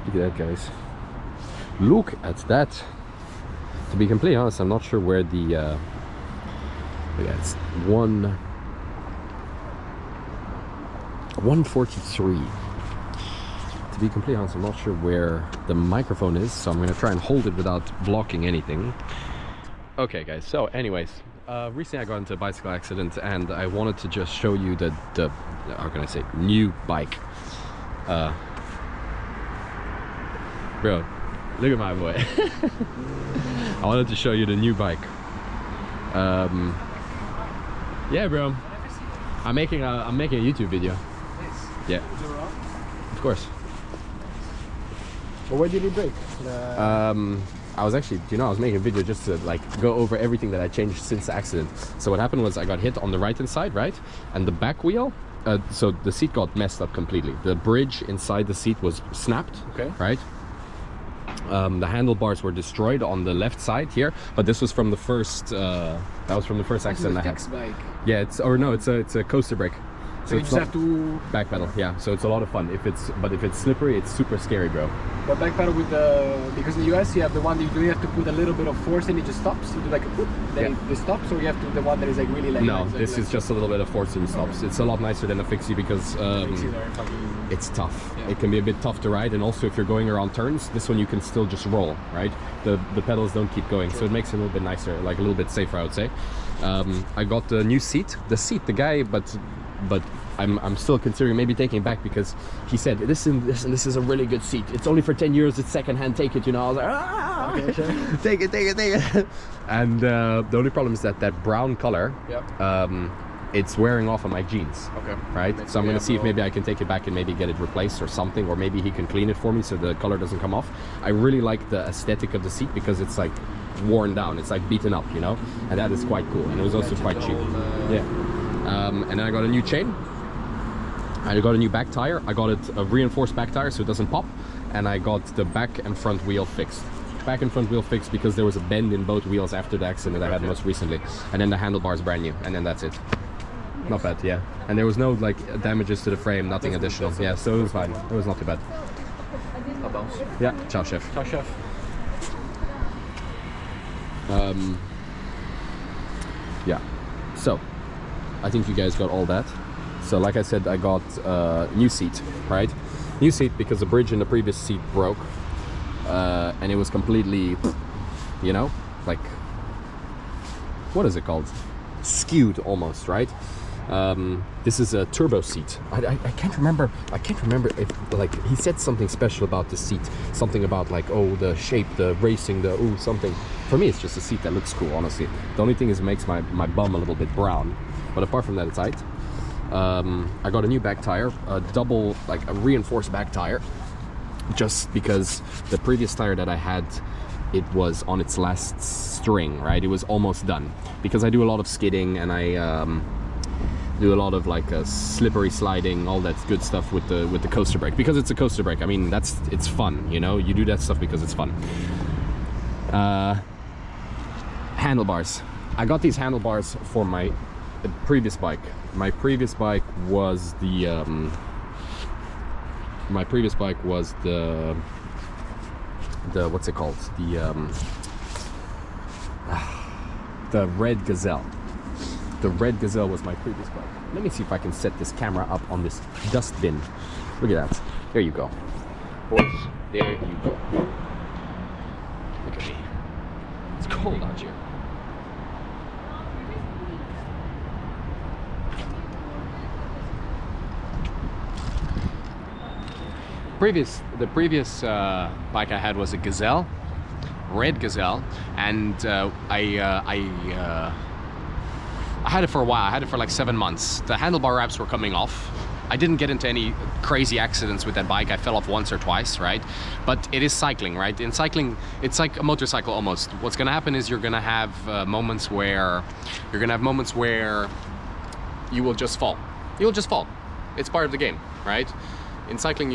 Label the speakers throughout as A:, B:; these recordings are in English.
A: Look at that, guys. Look at that. To be completely honest, I'm not sure where the yeah, it's 143. To be completely honest, I'm not sure where the microphone is, so I'm gonna try and hold it without blocking anything. Okay, guys, so anyways, recently I got into a bicycle accident, and I wanted to just show you the how can I say, new bike. Bro, look at my boy. I wanted to show you the new bike. Yeah, bro. I'm making a YouTube video.
B: Nice.
A: Yeah. Of course.
B: But where did it break?
A: I was actually, you know, I was making a video just to like go over everything that I changed since the accident. So what happened was I got hit on the right hand side, right? And the back wheel, so the seat got messed up completely. The bridge inside the seat was snapped,
B: okay,
A: right? The handlebars were destroyed on the left side here, but this was from the first, that was from the first accident I had.
B: Bike.
A: Yeah, it's a coaster brake.
B: So you just have to
A: back pedal, yeah. So it's a lot of fun. If it's slippery, it's super scary, bro.
B: But back pedal with the, because in the US you have the one that you have to put a little bit of force and it just stops. You do like a whoop, then it stops, or you have to the one that is like really like.
A: No, this is just a little bit of force and it stops. It's a lot nicer than a fixie because it's tough. Yeah. It can be a bit tough to ride, and also if you're going around turns, this one you can still just roll, right? The pedals don't keep going, so it makes it a little bit nicer, like a little bit safer, I would say. I got the new seat. The guy, but I'm still considering maybe taking it back, because he said this is a really good seat. It's only for 10 euros. It's secondhand. Take it. You know. I was like, ah, okay, sure. take it. And the only problem is that brown color. Yep. It's wearing off on my jeans. Okay. Right. So I'm gonna see if maybe I can take it back and maybe get it replaced or something, or maybe he can clean it for me so the color doesn't come off. I really like the aesthetic of the seat because it's like worn down. It's like beaten up, you know, and that is quite cool. And it was also quite cheap. Yeah. And then I got a new chain. I got a new back tire. I got it a reinforced back tire so it doesn't pop, and I got the back and front wheel fixed. Back and front wheel fixed because there was a bend in both wheels after the accident I had most recently, and then the handlebars brand new, and then that's it. Not bad, yeah. And there was no like damages to the frame, nothing additional. Yeah, so it was fine. It was not too bad. Yeah, ciao chef.
B: Ciao chef.
A: Yeah. So I think you guys got all that. So like I said, I got a new seat, right? New seat because the bridge in the previous seat broke, and it was completely, you know, like, what is it called? Skewed almost, right? This is a turbo seat. I can't remember if, like, he said something special about the seat, something about like, oh, the shape, the racing, the ooh, something. For me, it's just a seat that looks cool, honestly. The only thing is it makes my bum a little bit brown, but apart from that, it's tight. I got a new back tire, a reinforced back tire, just because the previous tire that I had, it was on its last string, right? It was almost done, because I do a lot of skidding, and I do a lot of like slippery sliding, all that good stuff with the coaster brake, because it's a coaster brake. I mean, it's fun, you know, you do that stuff because it's fun. Handlebars. I got these handlebars for my previous bike. My previous bike was the what's it called? The Red Gazelle. The Red Gazelle was my previous bike. Let me see if I can set this camera up on this dustbin. Look at that. There you go. Boys, there you go. Look at me. It's cold out here. The previous bike I had was a Gazelle, Red Gazelle, and I had it for a while. I had it for like 7 months. The handlebar wraps were coming off. I didn't get into any crazy accidents with that bike. I fell off once or twice, right? But it is cycling, right? In cycling, it's like a motorcycle almost. What's gonna happen is you're gonna have moments where you will just fall. You'll just fall. It's part of the game, right? In cycling,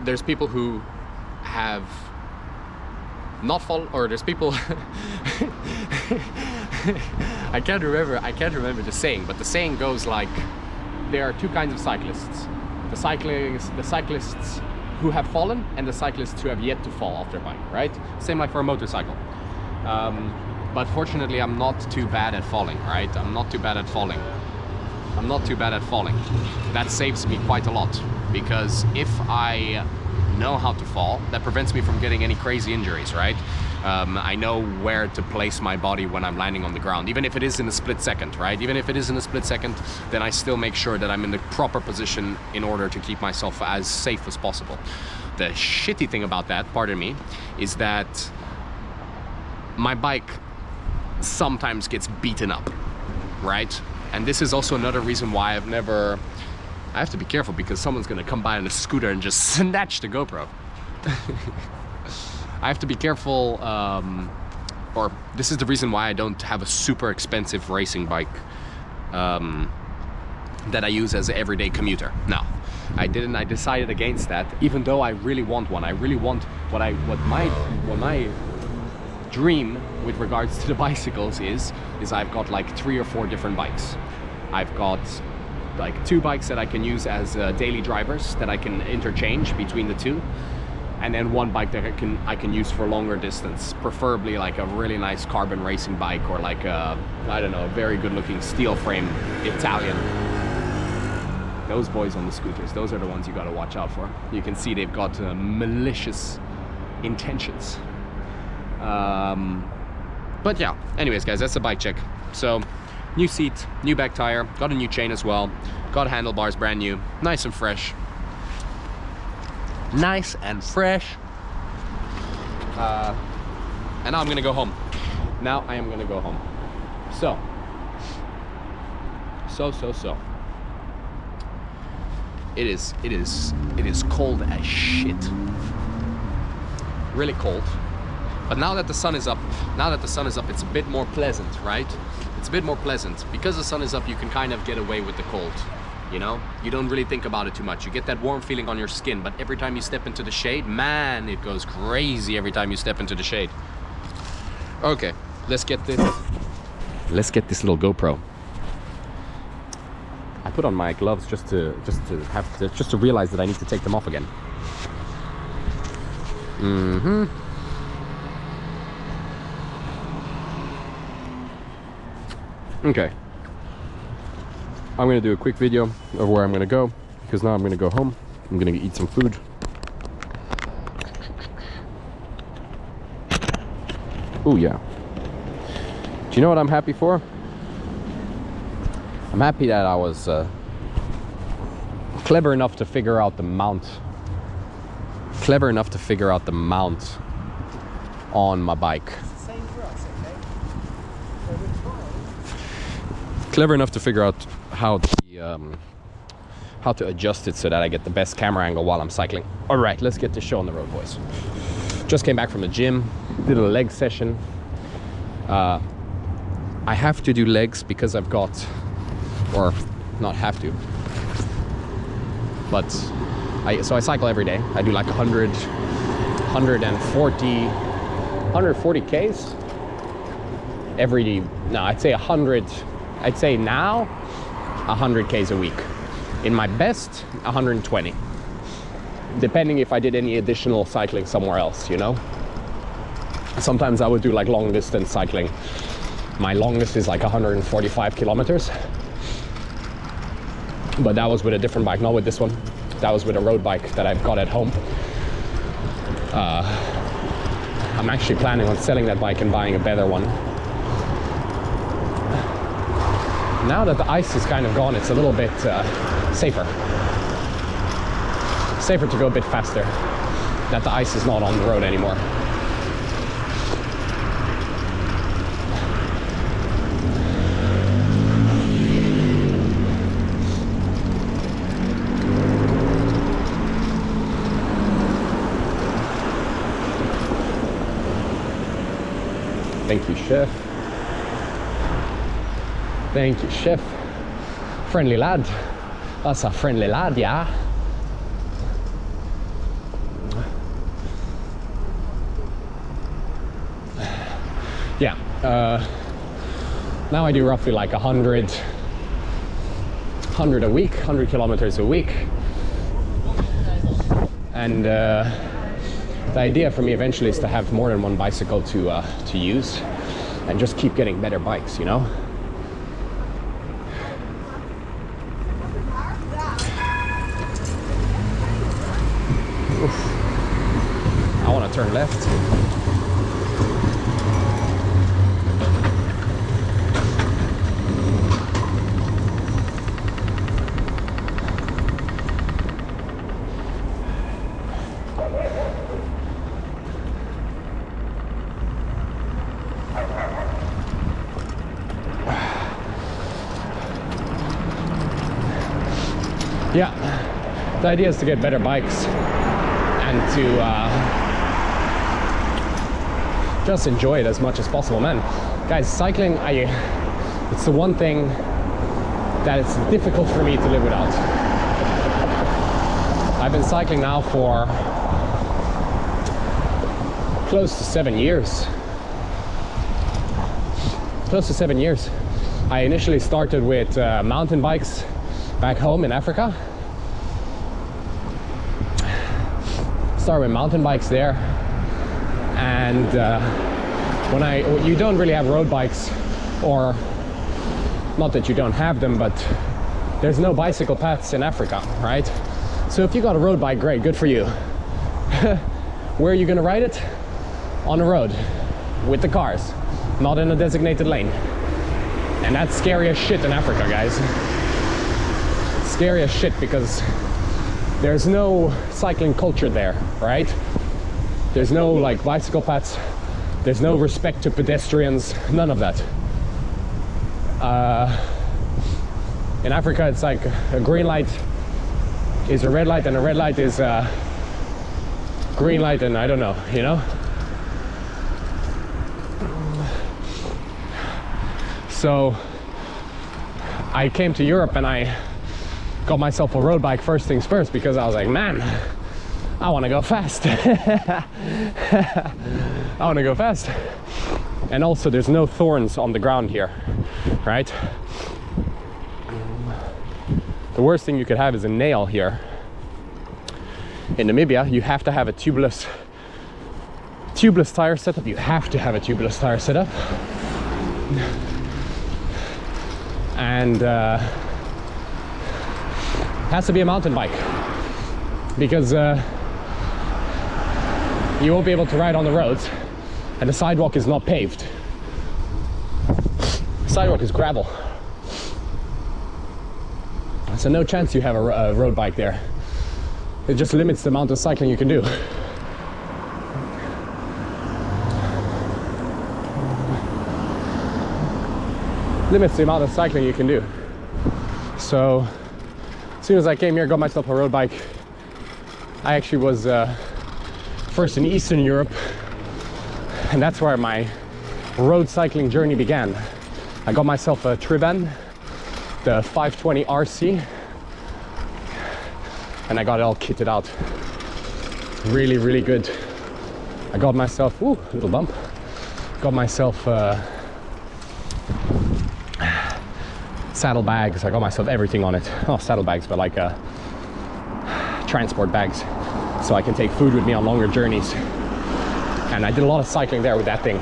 A: there's people who have not fallen, or there's people I can't remember the saying, but the saying goes like, there are two kinds of cyclists. The cyclists who have fallen and the cyclists who have yet to fall off their bike, right? Same like for a motorcycle. But fortunately, I'm not too bad at falling, right? I'm not too bad at falling. That saves me quite a lot, because if I know how to fall, that prevents me from getting any crazy injuries, right? I know where to place my body when I'm landing on the ground, even if it is in a split second, right? Even if it is in a split second, then I still make sure that I'm in the proper position in order to keep myself as safe as possible. The shitty thing about that, pardon me, is that my bike sometimes gets beaten up, right? And this is also another reason why I have to be careful, because someone's gonna come by on a scooter and just snatch the GoPro. I have to be careful, or this is the reason why I don't have a super expensive racing bike that I use as an everyday commuter. No, I didn't. I decided against that, even though I really want one. I really want what my dream with regards to the bicycles is I've got like 3 or 4 different bikes. I've got like 2 bikes that I can use as daily drivers that I can interchange between the 2, and then 1 bike that I can use for longer distance, preferably like a really nice carbon racing bike, or like a, I don't know, a very good looking steel frame Italian. Those boys on the scooters, those are the ones you got to watch out for. You can see they've got malicious intentions. But yeah, anyways guys, that's the bike check. So new seat, new back tire, got a new chain as well, got handlebars brand new, nice and fresh. And now I'm gonna go home. Now I am gonna go home. So it is cold as shit, really cold. But now that the sun is up, it's a bit more pleasant, right? It's a bit more pleasant. Because the sun is up, you can kind of get away with the cold, you know? You don't really think about it too much. You get that warm feeling on your skin, but every time you step into the shade, man, it goes crazy every time you step into the shade. Okay, let's get this little GoPro. I put on my gloves just to realize that I need to take them off again. Okay, I'm gonna do a quick video of where I'm gonna go, because now I'm gonna go home. I'm gonna eat some food. Oh yeah. Do you know what I'm happy for? I'm happy that I was clever enough to figure out the mount. On my bike. Clever enough to figure out how to adjust it so that I get the best camera angle while I'm cycling. All right, let's get this show on the road, boys. Just came back from the gym, did a leg session. I have to do legs because I've got, or not have to, but I cycle every day. I do like 140 Ks every, no, I'd say 100. I'd say now 100 Ks a week. In my best, 120. Depending if I did any additional cycling somewhere else, you know? Sometimes I would do like long distance cycling. My longest is like 145 kilometers. But that was with a different bike, not with this one. That was with a road bike that I've got at home. I'm actually planning on selling that bike and buying a better one. Now that the ice is kind of gone, it's a little bit safer. Safer to go a bit faster, that the ice is not on the road anymore. Thank you, chef. Thank you, chef. Friendly lad. That's a friendly lad, yeah. Yeah. Now I do roughly like 100 a week, 100 kilometers a week. And the idea for me eventually is to have more than one bicycle to use and just keep getting better bikes, you know? Oof. I want to turn left. Yeah, the idea is to get better bikes and to just enjoy it as much as possible, man. Guys, cycling, it's the one thing that it's difficult for me to live without. I've been cycling now for close to 7 years. Close to 7 years. I initially started with mountain bikes back home in Africa. Started with mountain bikes there, and you don't really have road bikes, or not that you don't have them, but there's no bicycle paths in Africa, right? So if you got a road bike, great, good for you. Where are you gonna ride it? On the road with the cars, not in a designated lane. And that's scary as shit in Africa, guys. Scary as shit, because there's no cycling culture there, right? There's no like bicycle paths, there's no respect to pedestrians, none of that. In Africa, it's like a green light is a red light, and a red light is a green light, and I don't know, you know? So I came to Europe and I got myself a road bike first things first, because I was like, man, I want to go fast. I want to go fast. And also there's no thorns on the ground here, right? The worst thing you could have is a nail here. In Namibia, you have to have a tubeless tire setup. You have to have a tubeless tire setup. And has to be a mountain bike, because you won't be able to ride on the roads, and the sidewalk is not paved. The sidewalk is gravel, so no chance you have a road bike there. It just limits the amount of cycling you can do. Limits the amount of cycling you can do. So as soon as I came here, got myself a road bike. I actually was first in Eastern Europe, and that's where my road cycling journey began. I got myself a Triban, the 520 RC, and I got it all kitted out. Really, really good. I got myself, ooh, little bump. Got myself saddlebags. I got myself everything on it. Not saddlebags, but like transport bags, so I can take food with me on longer journeys. And I did a lot of cycling there with that thing.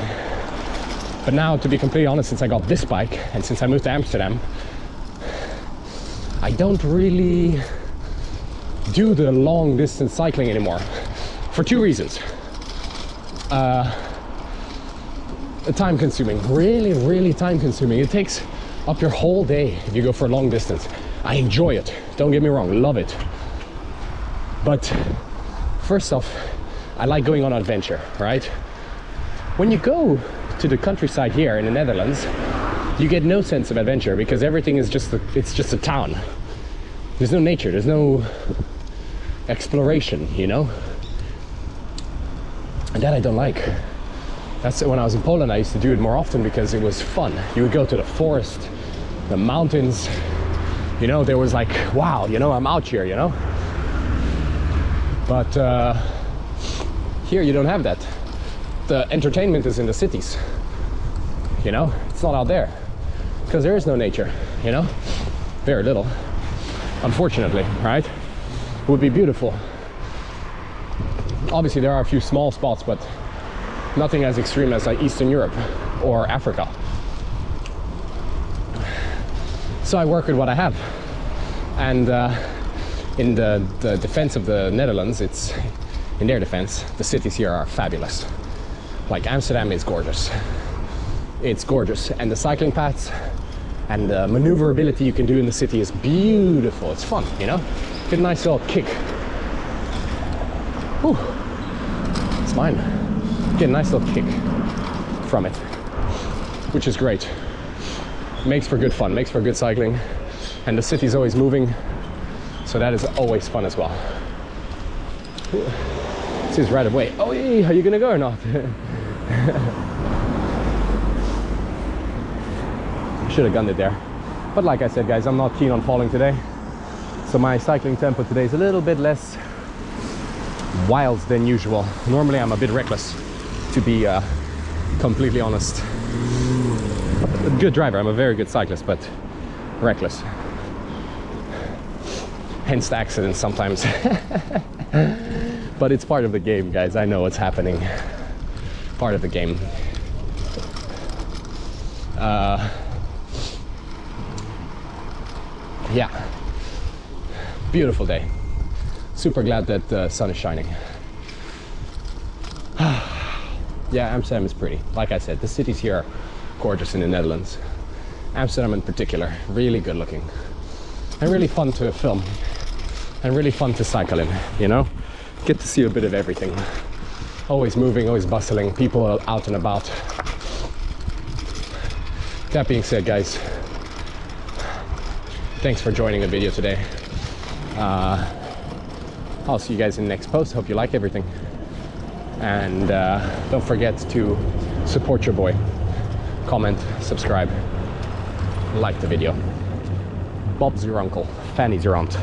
A: But now, to be completely honest, since I got this bike and since I moved to Amsterdam, I don't really do the long distance cycling anymore, for two reasons. Time consuming, really time consuming. It takes up your whole day if you go for a long distance. I enjoy it, don't get me wrong, love it. But first off, I like going on an adventure, right? When you go to the countryside here in the Netherlands, you get no sense of adventure, because everything is it's just a town. There's no nature, there's no exploration, you know? And that I don't like. That's when I was in Poland, I used to do it more often because it was fun. You would go to the forest, the mountains, you know, there was like, wow, you know, I'm out here, you know? But here you don't have that. The entertainment is in the cities, you know? It's not out there, because there is no nature, you know? Very little, unfortunately, right? It would be beautiful. Obviously there are a few small spots, but nothing as extreme as like Eastern Europe or Africa. So I work with what I have, and in the defense of the Netherlands, it's in their defense, the cities here are fabulous. Like Amsterdam is gorgeous. It's gorgeous, and the cycling paths and the maneuverability you can do in the city is beautiful. It's fun, you know? Get a nice little kick. Whew. It's mine. Get a nice little kick from it, which is great. Makes for good fun, makes for good cycling, and the city's always moving, so that is always fun as well. This is right away. Oh, hey, are you gonna go or not? Should have gunned it there. But like I said, guys, I'm not keen on falling today. So my cycling tempo today is a little bit less wild than usual. Normally I'm a bit reckless, to be completely honest. A good driver, I'm a very good cyclist, but reckless. Hence the accidents sometimes. But it's part of the game, guys. I know what's happening. Part of the game. Yeah, beautiful day. Super glad that the sun is shining. Yeah, Amsterdam is pretty. Like I said, the cities here are gorgeous in the Netherlands. Amsterdam in particular, really good looking. And really fun to film. And really fun to cycle in, you know? Get to see a bit of everything. Always moving, always bustling, people are out and about. That being said, guys, thanks for joining the video today. I'll see you guys in the next post. Hope you like everything. And don't forget to support your boy. Comment, subscribe, like the video. Bob's your uncle, Fanny's your aunt.